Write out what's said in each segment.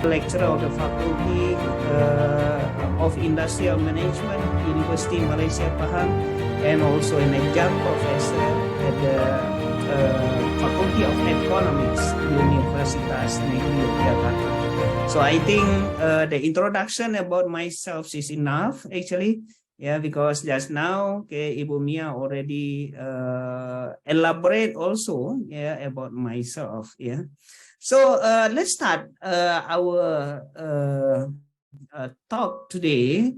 lecturer of the Faculty of Industrial Management, University Malaysia Pahang, and also an adjunct professor at the Faculty of Economics, Universitas Negeri Yogyakarta. So I think the introduction about myself is enough, actually. Yeah, because just now, Ibu Mia already elaborate also, about myself. Yeah. So let's start our talk today,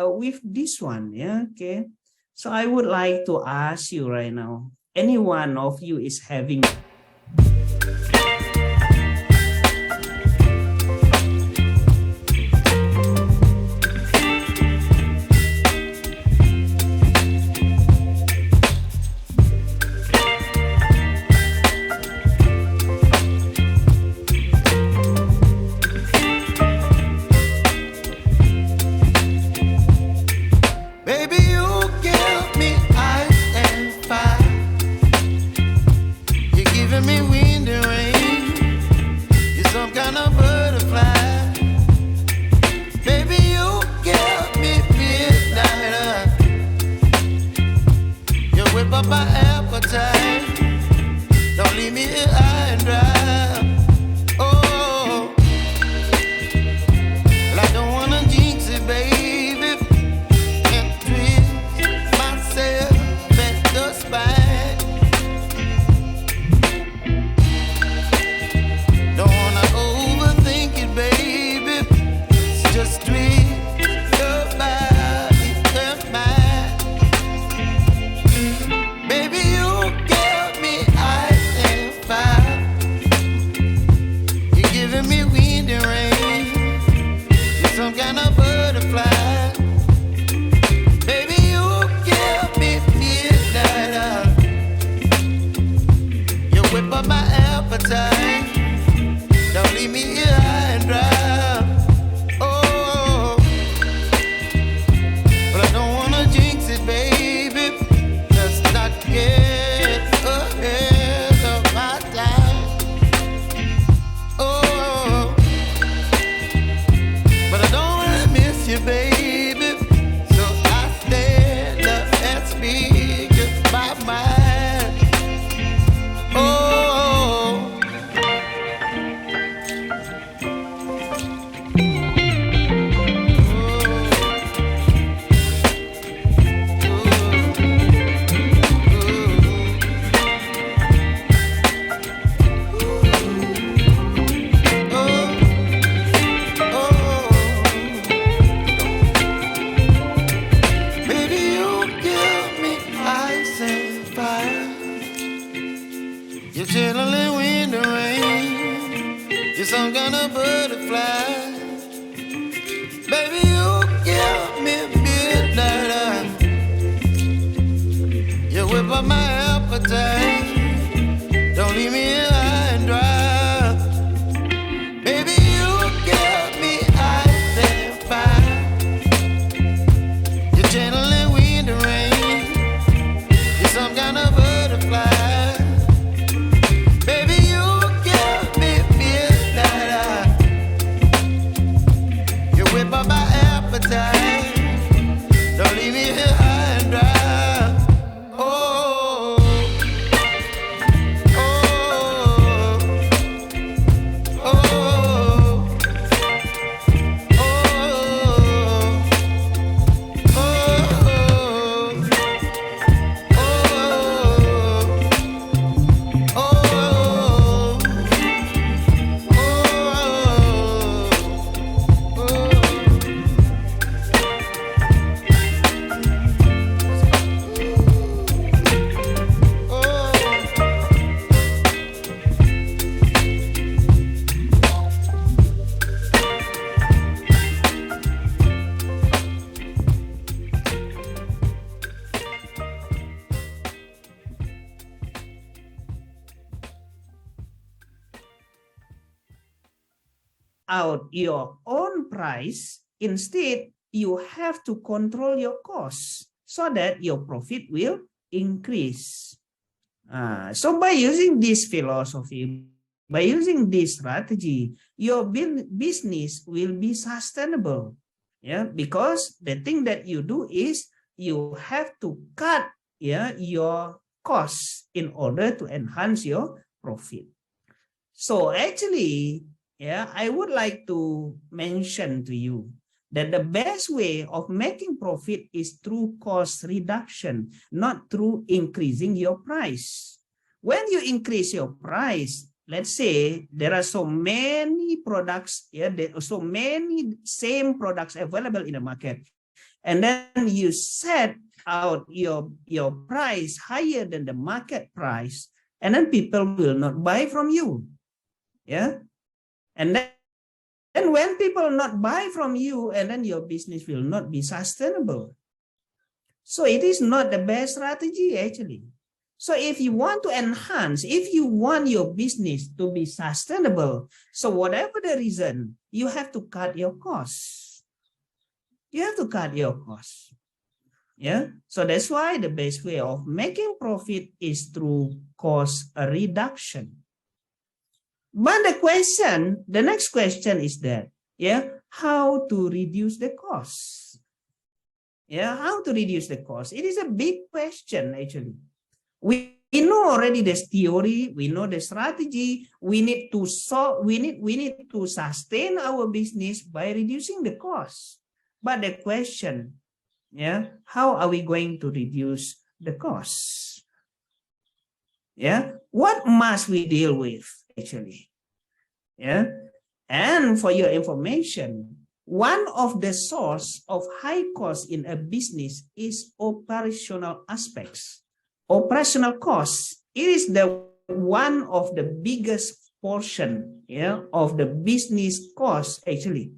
with this one. Yeah. Okay. So I would like to ask you right now, any one of you is having out your own price. Instead, you have to control your costs so that your profit will increase. So by using this philosophy, by using this strategy, your business will be sustainable. Yeah, because the thing that you do is you have to cut your costs in order to enhance your profit. So actually, I would like to mention to you that the best way of making profit is through cost reduction, not through increasing your price. When you increase your price, let's say there are so many products, there are so many same products available in the market, and then you set out your price higher than the market price, and then people will not buy from you. And then when people not buy from you, and then your business will not be sustainable. So it is not the best strategy actually. So if you want to enhance, if you want your business to be sustainable, so whatever the reason, you have to cut your costs. You have to cut your costs. So that's why the best way of making profit is through cost reduction. But the next question is that, how to reduce the cost? How to reduce the cost? It is a big question actually. We know already this theory, we know the strategy, we need to sustain our business by reducing the cost. But the question, how are we going to reduce the cost? What must we deal with actually? And for your information, one of the source of high cost in a business is operational aspects. Operational costs, it is the one of the biggest portion of the business cost actually.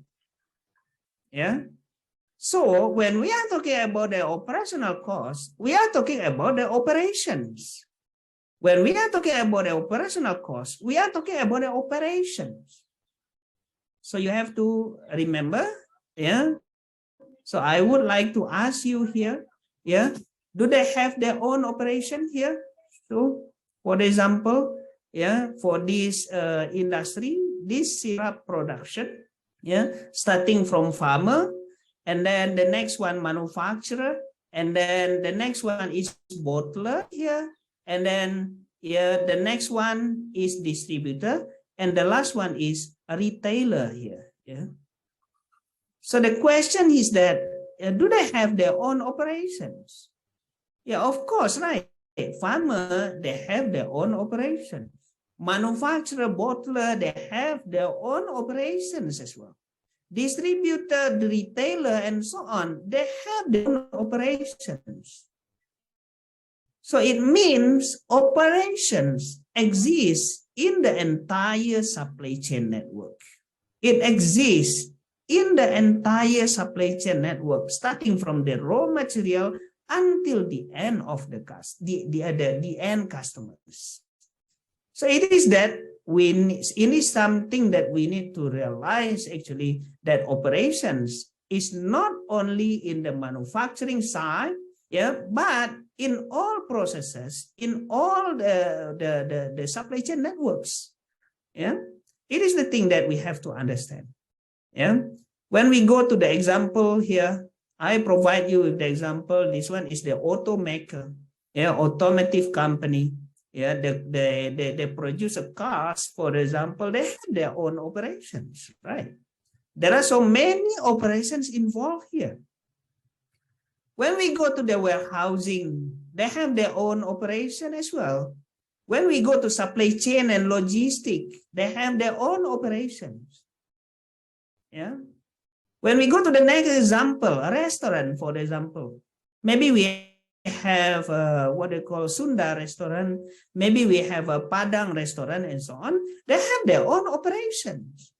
So when we are talking about the operational cost, we are talking about the operations. When we are talking about the operational cost, we are talking about the operations. So you have to remember, So I would like to ask you here, do they have their own operation here? So, for example, for this industry, this syrup production, starting from farmer, and then the next one manufacturer, and then the next one is bottler here, and then the next one is distributor, and the last one is a retailer here. So the question is that, do they have their own operations? Of course, right. Farmer, they have their own operations. Manufacturer, bottler, they have their own operations as well. Distributor, the retailer, and so on, they have their own operations. So it means operations exist in the entire supply chain network. It exists in the entire supply chain network, starting from the raw material until the end of the end customers. So it is that it is something that we need to realize actually, that operations is not only in the manufacturing side, but in all processes, in all the supply chain networks. It is the thing that we have to understand. When we go to the example here, I provide you with the example. This one is the automaker, automotive company. They produce cars, for example. They have their own operations, right? There are so many operations involved here. When we go to the warehousing, they have their own operation as well. When we go to supply chain and logistics, they have their own operations. When we go to the next example, a restaurant, for example, maybe we have what they call Sunda restaurant, maybe we have a Padang restaurant and so on. They have their own operations.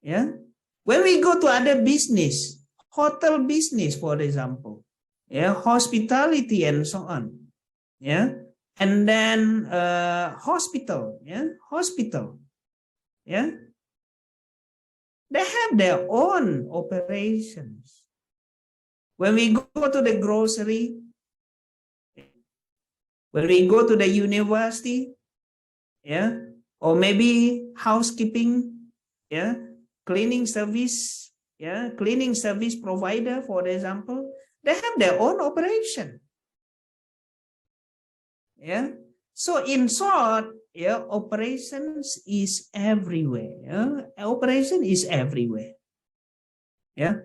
When we go to other business, hotel business, for example, hospitality and so on, and then hospital, they have their own operations. When we go to the grocery, when we go to the university, yeah, or maybe housekeeping, yeah, cleaning service, yeah, cleaning service provider, for example, they have their own operation. Yeah. So in short, yeah, operations is everywhere. Yeah? Operation is everywhere. Yeah.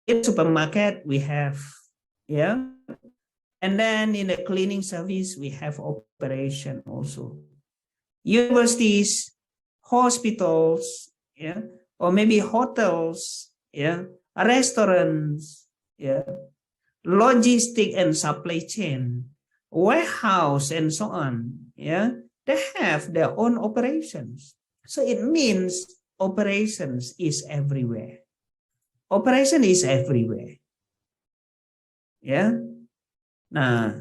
In supermarket we have, yeah, and then in the cleaning service we have operation also. Universities, hospitals, yeah, or maybe hotels, yeah, restaurants, yeah, logistic and supply chain, warehouse, and so on. Yeah, they have their own operations. So it means operations is everywhere. Operation is everywhere. Yeah. Nah.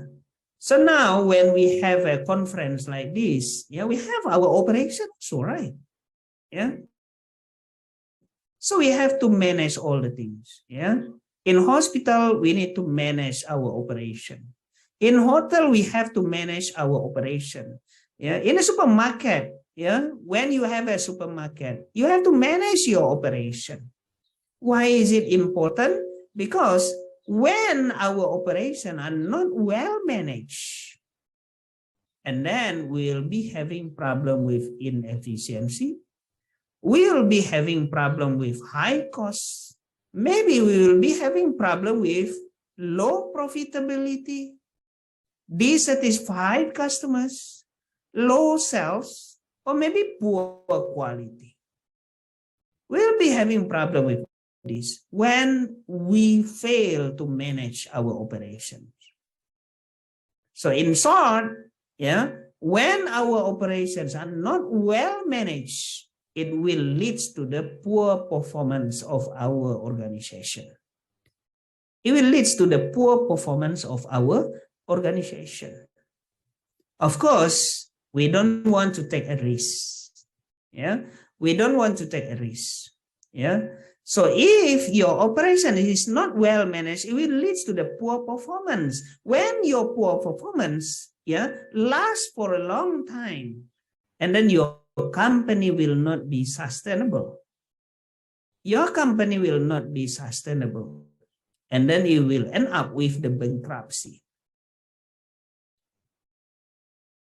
So now when we have a conference like this, yeah, we have our operations, so right? Yeah. So we have to manage all the things. Yeah. In hospital, we need to manage our operation. In hotel, we have to manage our operation. Yeah. In a supermarket, yeah, when you have a supermarket, you have to manage your operation. Why is it important? Because when our operation are not well managed, and then we'll be having problem with inefficiency, we'll be having problem with high costs, maybe we will be having problem with low profitability, dissatisfied customers, low sales, or maybe poor quality. We'll be having problem with this when we fail to manage our operations. So in short, yeah, when our operations are not well managed, it will lead to the poor performance of our organization. It will lead to the poor performance of our organization. Of course, we don't want to take a risk. Yeah, we don't want to take a risk. Yeah. So if your operation is not well managed, it will lead to the poor performance. When your poor performance, yeah, lasts for a long time, and then your company will not be sustainable. Your company will not be sustainable. And then you will end up with the bankruptcy.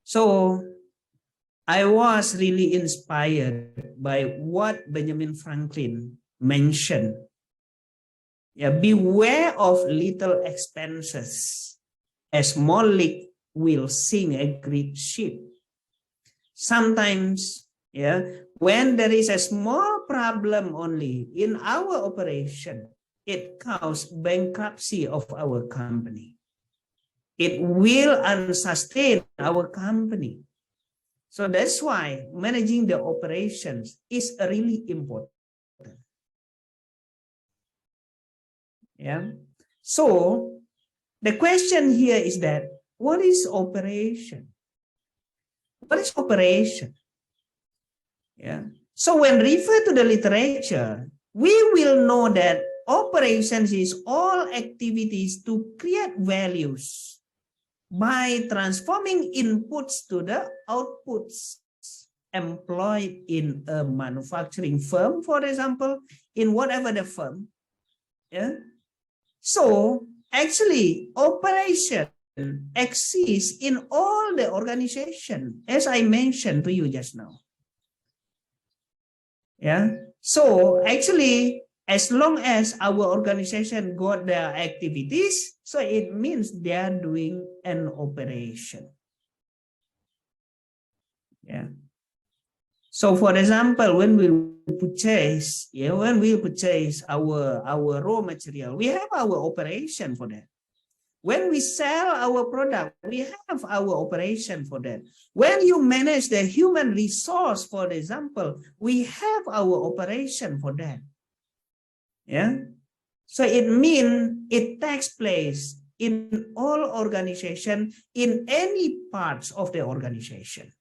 So I was really inspired by what Benjamin Franklin mentioned. Yeah, beware of little expenses. A small leak will sink a great ship. Sometimes, yeah, when there is a small problem only in our operation, it causes bankruptcy of our company. It will unsustain our company. So that's why managing the operations is really important. Yeah. So the question here is that what is operation? What is operation? Yeah. So when refer to the literature, we will know that operations is all activities to create values by transforming inputs to the outputs employed in a manufacturing firm, for example, in whatever the firm. Yeah. So actually, operation exists in all the organization, as I mentioned to you just now. Yeah. So actually, as long as our organization got their activities, so it means they are doing an operation. Yeah. So for example, when we purchase, when we purchase our raw material, we have our operation for that. When we sell our product, we have our operation for that. When you manage the human resource, for example, we have our operation for that. Yeah. So it means it takes place in all organization, in any parts of the organization.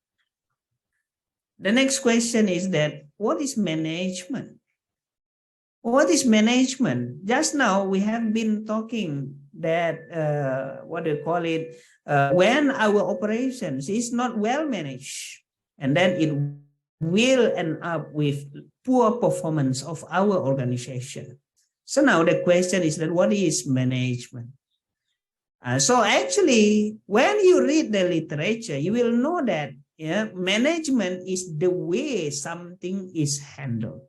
The next question is that what is management? What is management? Just now we have been talking that what do you call it? When our operations is not well managed, And then it will end up with poor performance of our organization. So now the question is that what is management? So actually, when you read the literature, you will know that management is the way something is handled.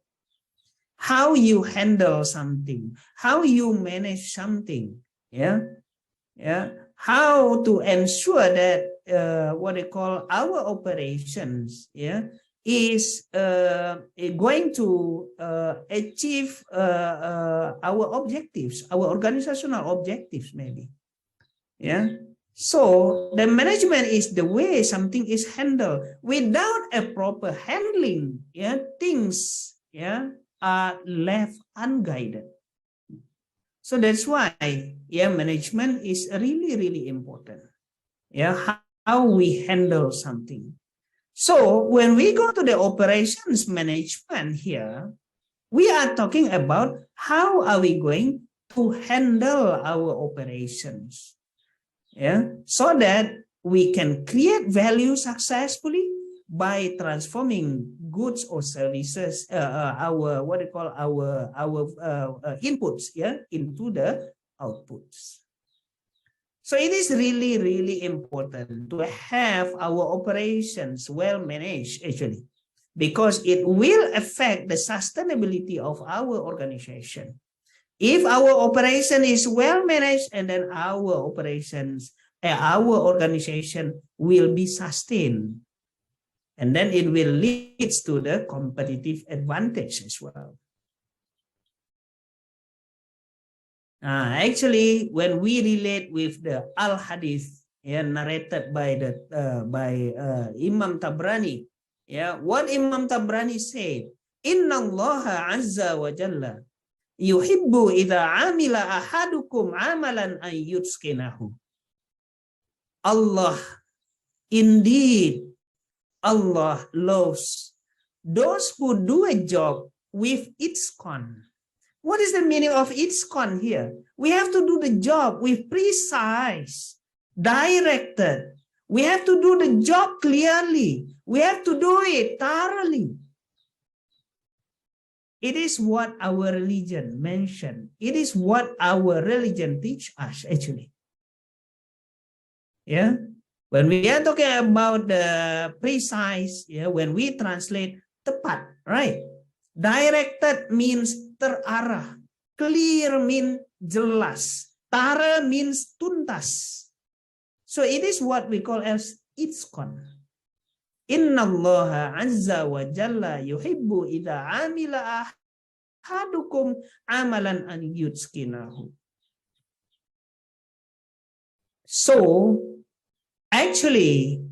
How you handle something, how you manage something, how to ensure that what they call our operations, is going to achieve our objectives, our organizational objectives, maybe. So the management is the way something is handled. Without a proper handling, things are left unguided. So that's why management is really, really important. How we handle something. So when we go to the operations management here, we are talking about how are we going to handle our operations, so that we can create value successfully by transforming goods or services, our what they call our inputs, into the outputs. So it is really, really important to have our operations well managed, actually, because it will affect the sustainability of our organization. If our operation is well managed, and then our operations, our organization will be sustained. And then it will lead to the competitive advantage as well. Actually, when we relate with the Al-Hadith, narrated by Imam Tabrani, what Imam Tabrani said, Inna Allah Azza wa Jalla yuhibbu idha amila ahadukum amalan an yutskinahu. Allah, indeed, Allah loves those who do a job with itqan. What is the meaning of itqan here? We have to do the job with precise, directed. We have to do the job clearly. We have to do it thoroughly. It is what our religion mentioned. It is what our religion teach us, actually. When we are talking about the precise, when we translate tepat, right? Directed means terarah. Clear means jelas. Thorough means tuntas. So it is what we call as itqan. Inna Allah Azza wa Jalla yuhibbu idha amila ahadukum amalan an yutskinahu. So actually,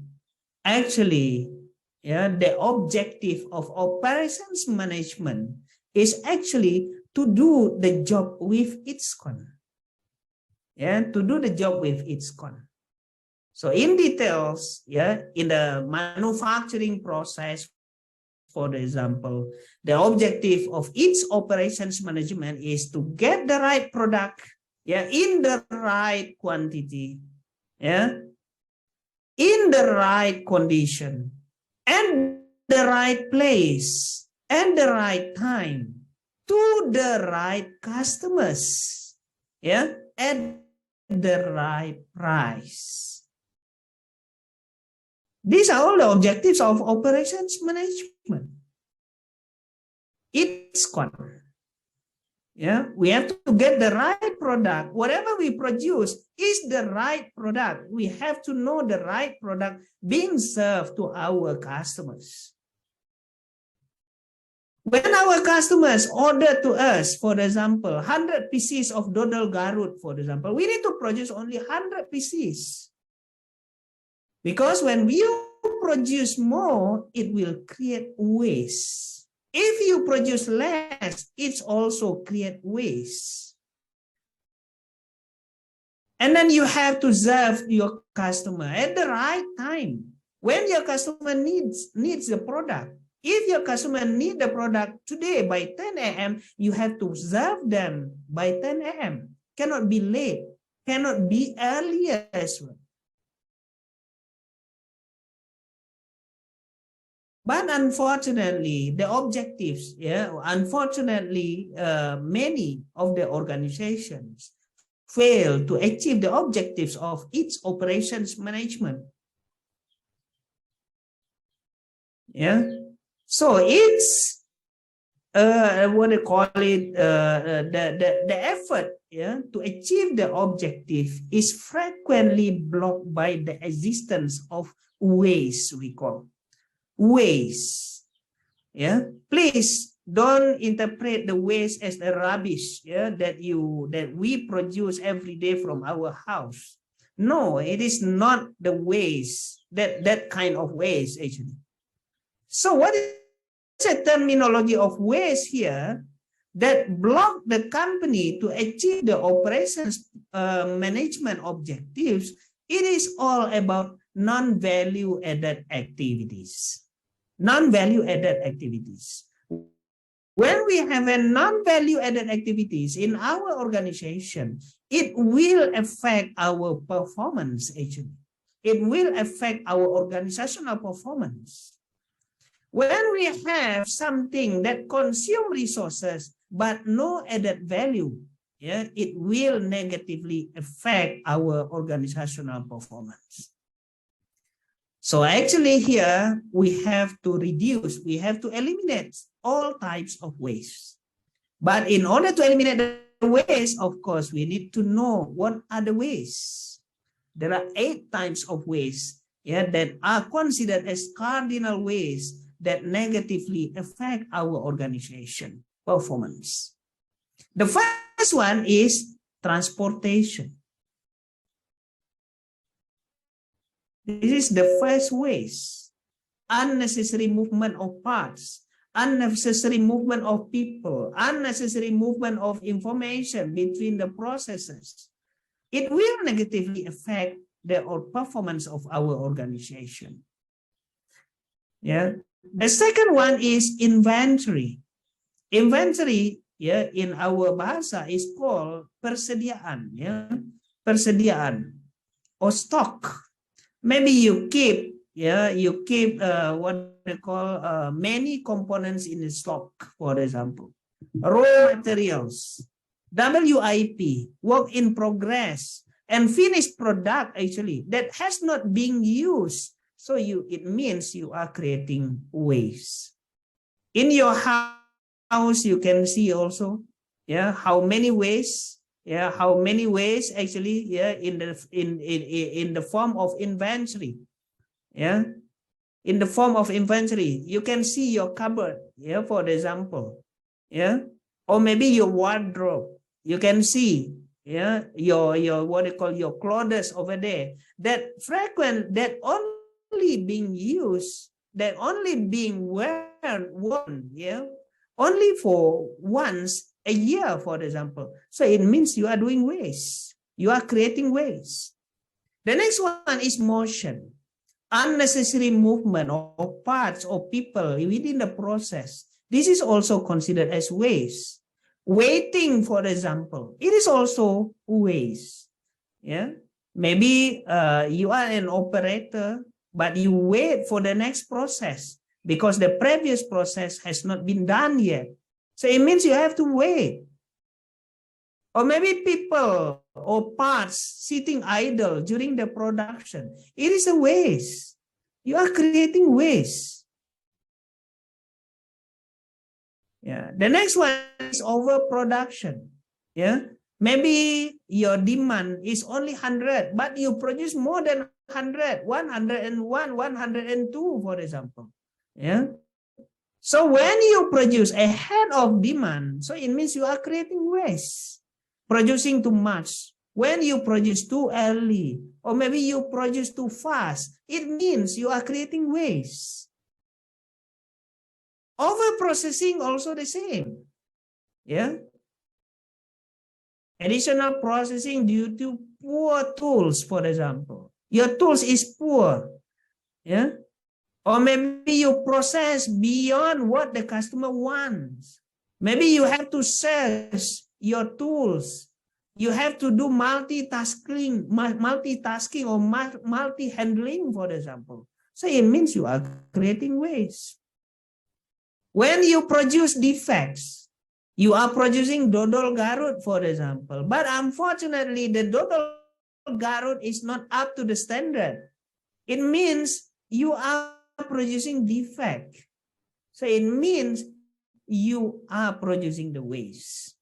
the objective of operations management is actually to do the job with itqan. To do the job with itqan. So in details, in the manufacturing process, for example, the objective of each operations management is to get the right product, in the right quantity, in the right condition, and the right place, and the right time, to the right customers, at the right price. These are all the objectives of operations management. itqan. We have to get the right product. Whatever we produce is the right product. We have to know the right product being served to our customers. When our customers order to us, for example, 100 pieces of dodol Garut, for example, we need to produce only 100 pieces. Because when you produce more, it will create waste. If you produce less, it's also create waste. And then you have to serve your customer at the right time. When your customer needs the product. If your customer needs the product today by 10 a.m., you have to serve them by 10 a.m. Cannot be late, cannot be earlier as well. But unfortunately, the objectives, unfortunately, many of the organizations fail to achieve the objectives of its operations management. Yeah, so it's what they call it, the effort, to achieve the objective is frequently blocked by the existence of waste, we call waste. Please don't interpret the waste as the rubbish, that we produce every day from our house. No, it is not the waste, that kind of waste actually. So what is the terminology of waste here that block the company to achieve the operations management objectives? It is all about non-value added activities. Non-value added activities. When we have a non-value added activities in our organization, it will affect our performance actually. It will affect our organizational performance. When we have something that consume resources but no added value, it will negatively affect our organizational performance. So actually here we have to reduce, we have to eliminate all types of waste. But in order to eliminate the waste, of course, we need to know what are the wastes. There are 8 types of waste, that are considered as cardinal waste that negatively affect our organization performance. The first one is transportation. This is the first waste. Unnecessary movement of parts, unnecessary movement of people, unnecessary movement of information between the processes. It will negatively affect the performance of our organization. The second one is inventory. Inventory, in our bahasa is called persediaan, persediaan or stock. Maybe you keep, what they call many components in the stock, for example, raw materials, WIP, work in progress, and finished product actually that has not been used. So it means you are creating waste. In your house, you can see also, how many waste, how many waste actually, in the form of inventory, in the form of inventory. You can see your cupboard, for example, or maybe your wardrobe. You can see, your what they call your clothes over there that frequent, that only being used, that only being worn, only for once a year, for example. So it means you are doing waste. You are creating waste. The next one is motion. Unnecessary movement of parts or people within the process. This is also considered as waste. Waiting, for example, it is also waste. Maybe you are an operator, but you wait for the next process because the previous process has not been done yet. So it means you have to wait. Or maybe people or parts sitting idle during the production. It is a waste. You are creating waste. The next one is overproduction. Maybe your demand is only 100, but you produce more than 100, 101, 102, for example. So when you produce ahead of demand, so it means you are creating waste, producing too much. When you produce too early, or maybe you produce too fast, it means you are creating waste. Overprocessing also the same. Additional processing due to poor tools, for example. Your tools is poor. Or maybe you process beyond what the customer wants. Maybe you have to search your tools. You have to do multitasking or multi-handling, for example. So it means you are creating waste. When you produce defects, you are producing dodol Garut, for example. But unfortunately, the dodol Garut is not up to the standard. It means you are producing defect. So it means you are producing the waste.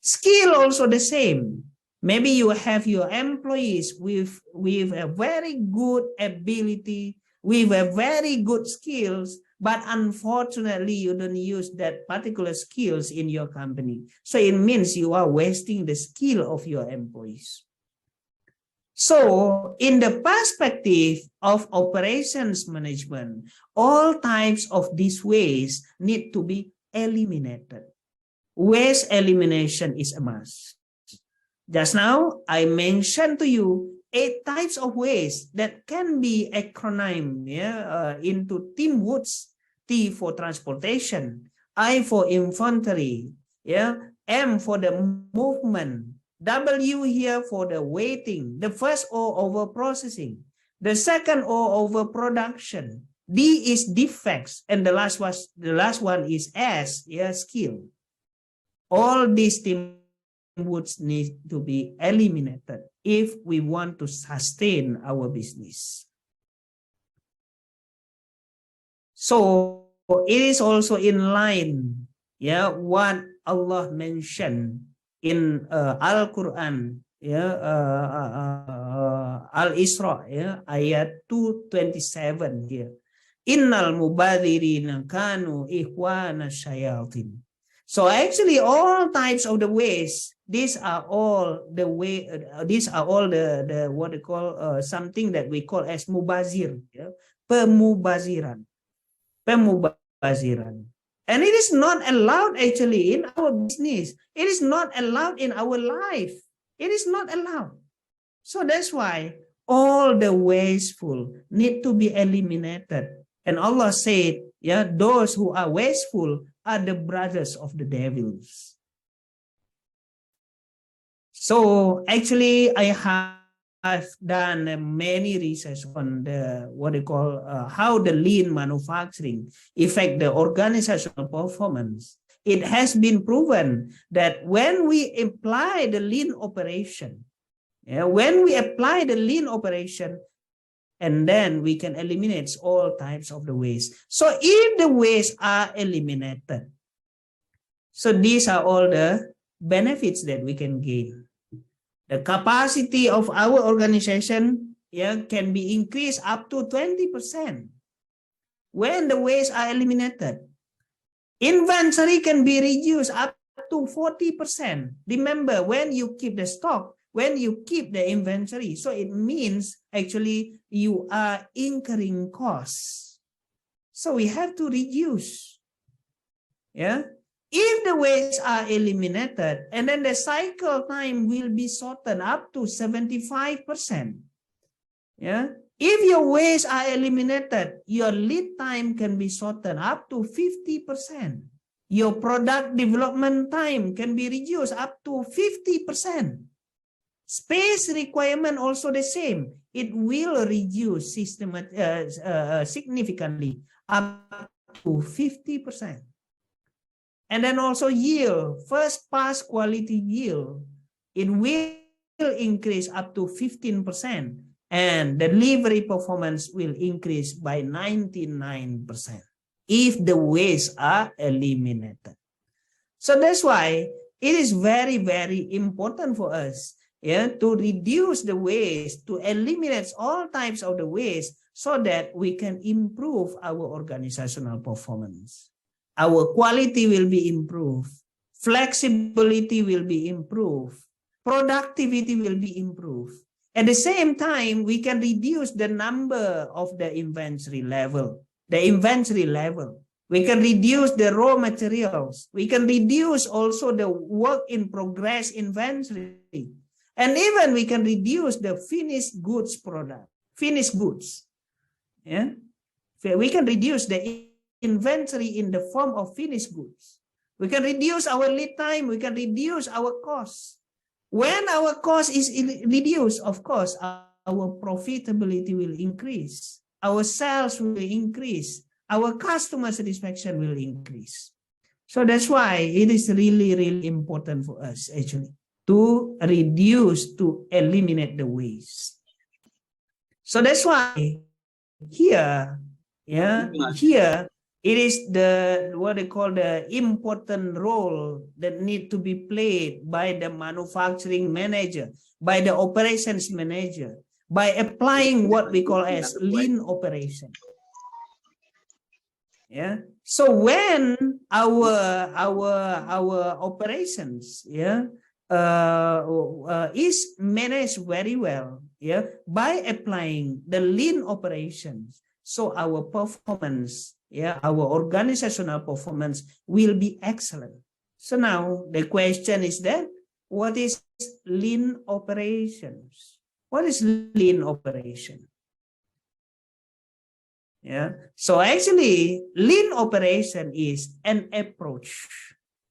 Skill also the same. Maybe you have your employees with a very good ability, with a very good skills, but unfortunately you don't use that particular skills in your company. So it means you are wasting the skill of your employees. So in the perspective of operations management, all types of these waste need to be eliminated. Waste elimination is a must. Just now, I mentioned to you 8 types of waste that can be acronymed into Tim Woods. T for transportation, I for inventory, M for the movement, W here for the waiting, the first O over processing, the second O over production, D is defects, and the last one is S, skill. All these Tim Woods need to be eliminated if we want to sustain our business. So it is also in line, what Allah mentioned in Al-Quran, Al-Isra, ayat 227 here. Innal mubadhirina kanu ikhwana syayatin. So actually all types of the waste, these are all the what they call something that we call as mubazir, pemubaziran. And it is not allowed actually in our business. It is not allowed in our life. It is not allowed. So that's why all the wasteful need to be eliminated. And Allah said, those who are wasteful are the brothers of the devils. So actually I have done many research on the how the lean manufacturing affect the organizational performance. It has been proven that when we apply the lean operation, and then we can eliminate all types of the waste. So if the waste are eliminated, so these are all the benefits that we can gain. The capacity of our organization can be increased up to 20% when the waste are eliminated. Inventory can be reduced up to 40%. Remember, when you keep the stock, when you keep the inventory, so it means actually you are incurring costs. So we have to reduce. If the waste are eliminated, and then the cycle time will be shortened up to 75%. If your waste are eliminated, your lead time can be shortened up to 50%. Your product development time can be reduced up to 50%. Space requirement also the same. It will reduce significantly up to 50%. And then also yield, first pass quality yield, it will increase up to 15%. And delivery performance will increase by 99% if the waste are eliminated. So that's why it is very, very important for us to reduce the waste, to eliminate all types of the waste so that we can improve our organizational performance. Our quality will be improved, flexibility will be improved, productivity will be improved. At the same time, we can reduce the number of the inventory level. We can reduce the raw materials. We can reduce also the work in progress inventory. And even we can reduce the finished goods product, finished goods. We can reduce the inventory in the form of finished goods. We can reduce our lead time. We can reduce our costs. When our cost is reduced, of course, our profitability will increase, our sales will increase, our customer satisfaction will increase. So that's why it is really, really important for us actually to reduce, to eliminate the waste. So that's why here, here it is the what they call the important role that need to be played by the manufacturing manager, by the operations manager, by applying what we call as lean operation. Yeah. So when our operations is managed very well, by applying the lean operations, so our performance, our organizational performance will be excellent. So now the question is that what is lean operations? What is lean operation? So actually, lean operation is an approach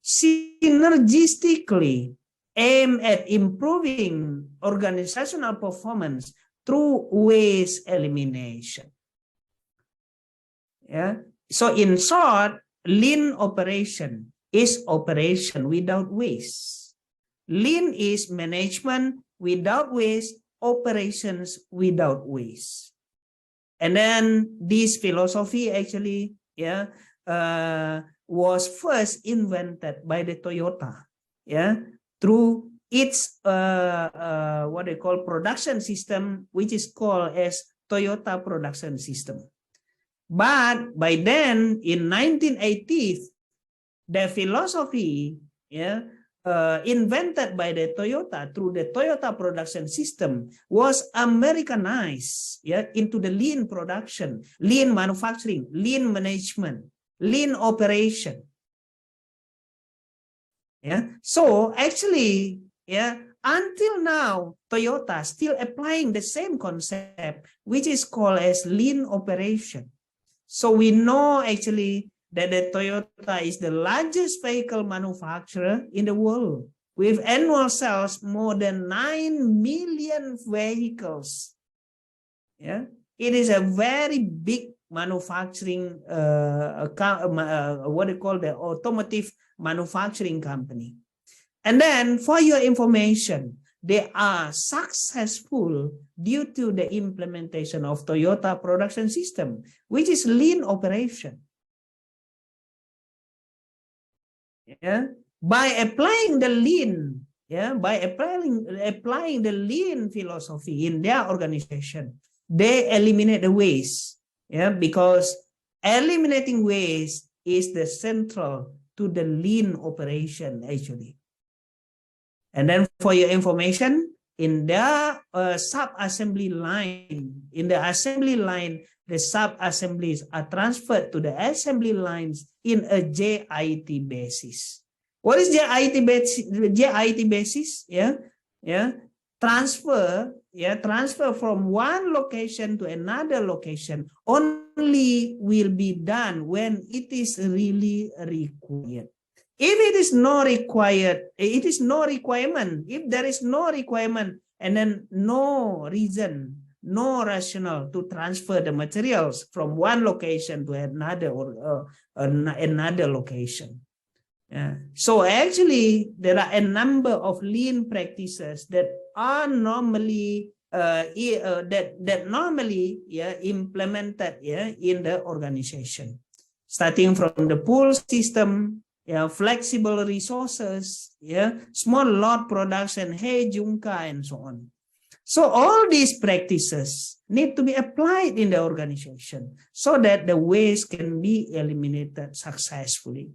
synergistically aimed at improving organizational performance through waste elimination. So in short, lean operation is operation without waste. Lean is management without waste, operations without waste. And then this philosophy actually was first invented by the Toyota through its what they call production system, which is called as Toyota production system. But by then in 1980s, the philosophy invented by the Toyota through the Toyota production system was Americanized into the lean production, lean manufacturing, lean management, lean operation. So actually, until now, Toyota still applying the same concept, which is called as lean operation. So we know actually that the Toyota is the largest vehicle manufacturer in the world with annual sales more than 9 million vehicles. It is a very big manufacturing, what they call the automotive manufacturing company. And then for your information, they are successful due to the implementation of Toyota production system, which is lean operation. By applying the lean, by applying the lean philosophy in their organization, they eliminate the waste. Because eliminating waste is the central to the lean operation actually. And then for your information, in their sub-assembly line, the sub-assemblies are transferred to the assembly lines in a JIT basis. What is JIT basis? Transfer from one location to another location only will be done when it is really required. If it is not required, it is no requirement. If there is no requirement and then no reason, no rationale to transfer the materials from one location to another or another location. So actually, there are a number of lean practices that are normally implemented in the organization, starting from the pool system. Flexible resources, small lot production, Heijunka, and so on. So all these practices need to be applied in the organization so that the waste can be eliminated successfully.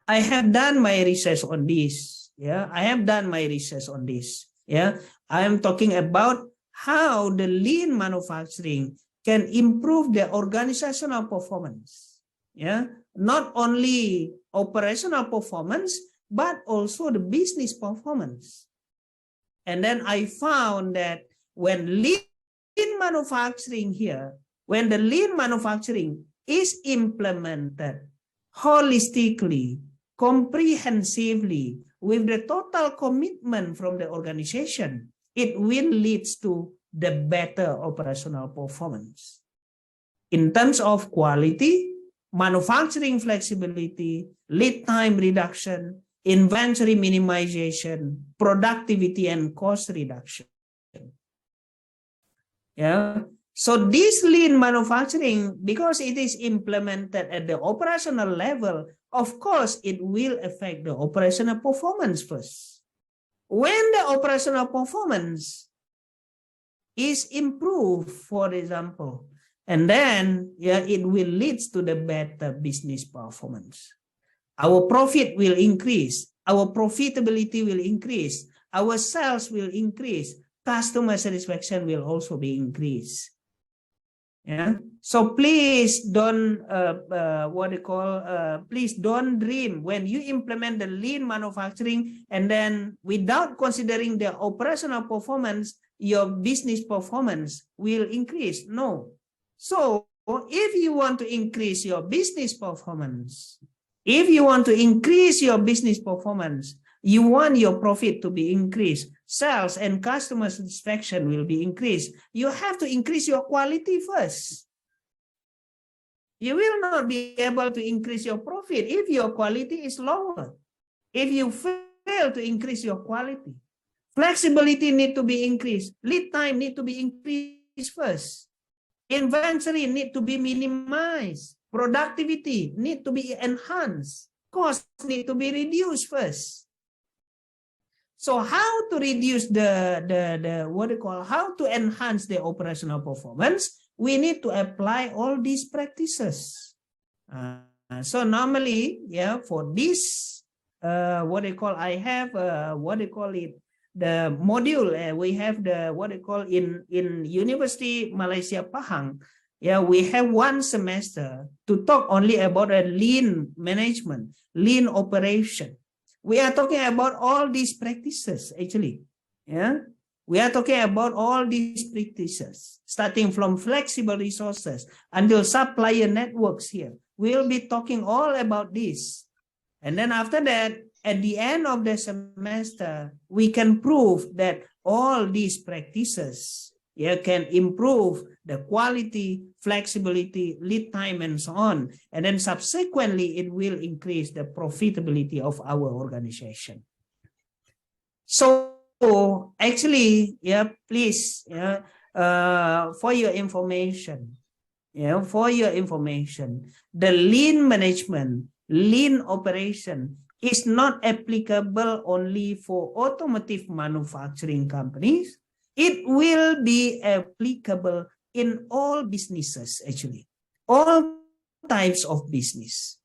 I have done my research on this. I have done my research on this. I am talking about how the lean manufacturing can improve the organizational performance. Not only operational performance, but also the business performance. And then I found that when lean manufacturing when the lean manufacturing is implemented holistically, comprehensively, with the total commitment from the organization, it will lead to the better operational performance. In terms of quality, manufacturing flexibility, lead time reduction, inventory minimization, productivity and cost reduction. Yeah. So this lean manufacturing, because it is implemented at the operational level, of course, it will affect the operational performance first. When the operational performance is improved, for example, and then it will lead to the better business performance. Our profit will increase, our profitability will increase, our sales will increase, customer satisfaction will also be increased. Yeah. So please don't please don't dream when you implement the lean manufacturing and then without considering the operational performance, your business performance will increase. No. So if you want to increase your business performance, you want your profit to be increased, sales and customer satisfaction will be increased. You have to increase your quality first. You will not be able to increase your profit if your quality is lower. If you fail to increase your quality, flexibility need to be increased. Lead time need to be increased first. Inventory need to be minimized. Productivity need to be enhanced. Costs need to be reduced first. So how to reduce how to enhance the operational performance? We need to apply all these practices. So normally, for this, I have the module. We have the in University Malaysia Pahang. We have one semester to talk only about a lean management, lean operation. We are talking about all these practices, actually. We are talking about all these practices, starting from flexible resources until supplier networks here. We'll be talking all about this. And then after that, at the end of the semester, we can prove that all these practices can improve the quality, flexibility, lead time, and so on. And then subsequently, it will increase the profitability of our organization. So actually, please, for your information, the lean management, lean operation is not applicable only for automotive manufacturing companies. It will be applicable in all businesses, actually, all types of business.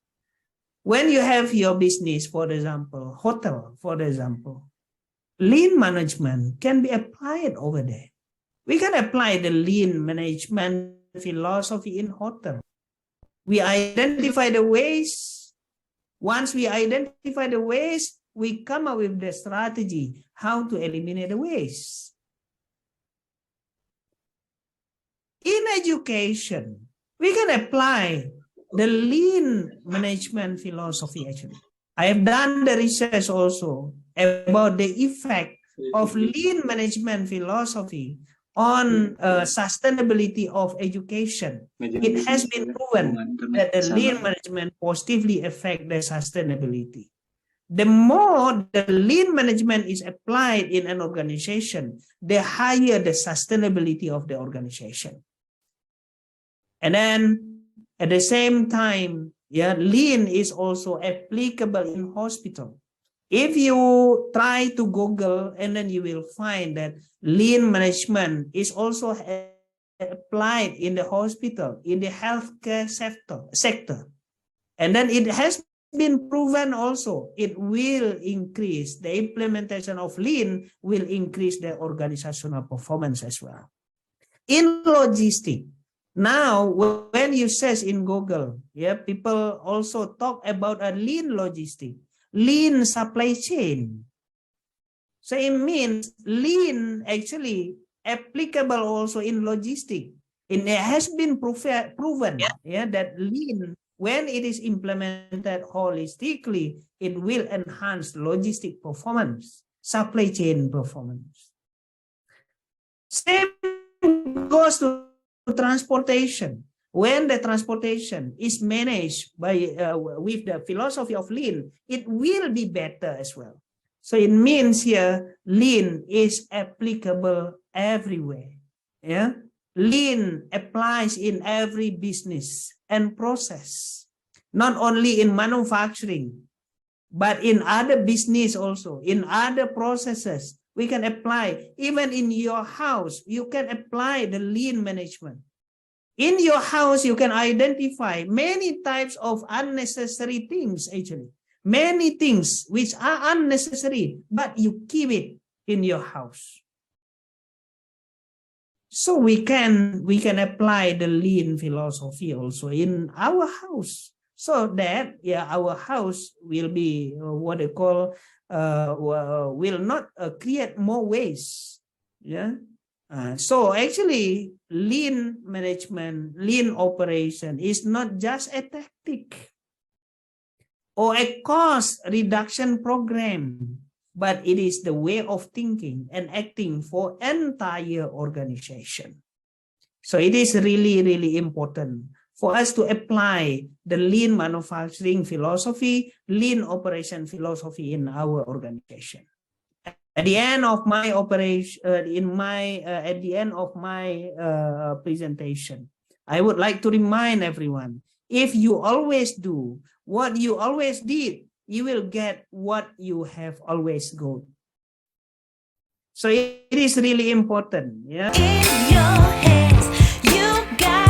When you have your business, for example, hotel, for example, lean management can be applied over there. We can apply the lean management philosophy in hotel. We identify the waste. Once we identify the waste, we come up with the strategy how to eliminate the waste. In education, we can apply the lean management philosophy, actually. I have done the research also about the effect of lean management philosophy on sustainability of education. It has been proven that the lean management positively affects the sustainability. The more the lean management is applied in an organization, the higher the sustainability of the organization. And then at the same time, lean is also applicable in hospital. If you try to Google, and then you will find that lean management is also applied in the hospital, in the healthcare sector. And then it has been proven also, it will increase, the implementation of lean will increase the organizational performance as well. In logistics, now, when you search in Google, people also talk about a lean logistic, lean supply chain. So it means lean actually applicable also in logistics. It has been proven that lean, when it is implemented holistically, it will enhance logistic performance, supply chain performance. Same goes to transportation. When the transportation is managed by with the philosophy of lean, it will be better as well. So it means here lean is applicable everywhere. Yeah, lean applies in every business and process, not only in manufacturing, but in other business also, in other processes. We can apply, even in your house, you can apply the lean management. In your house, you can identify many types of unnecessary things, actually. Many things which are unnecessary, but you keep it in your house. So we can apply the lean philosophy also in our house, so that our house will be what they call will not create more waste. Yeah. So actually, lean management, lean operation is not just a tactic or a cost reduction program, but it is the way of thinking and acting for entire organization. So it is really, really important for us to apply the lean manufacturing philosophy, lean operation philosophy in our organization. At the end of my operation, at the end of my presentation, I would like to remind everyone: if you always do what you always did, you will get what you have always got. So it is really important. Yeah. In your hands, you got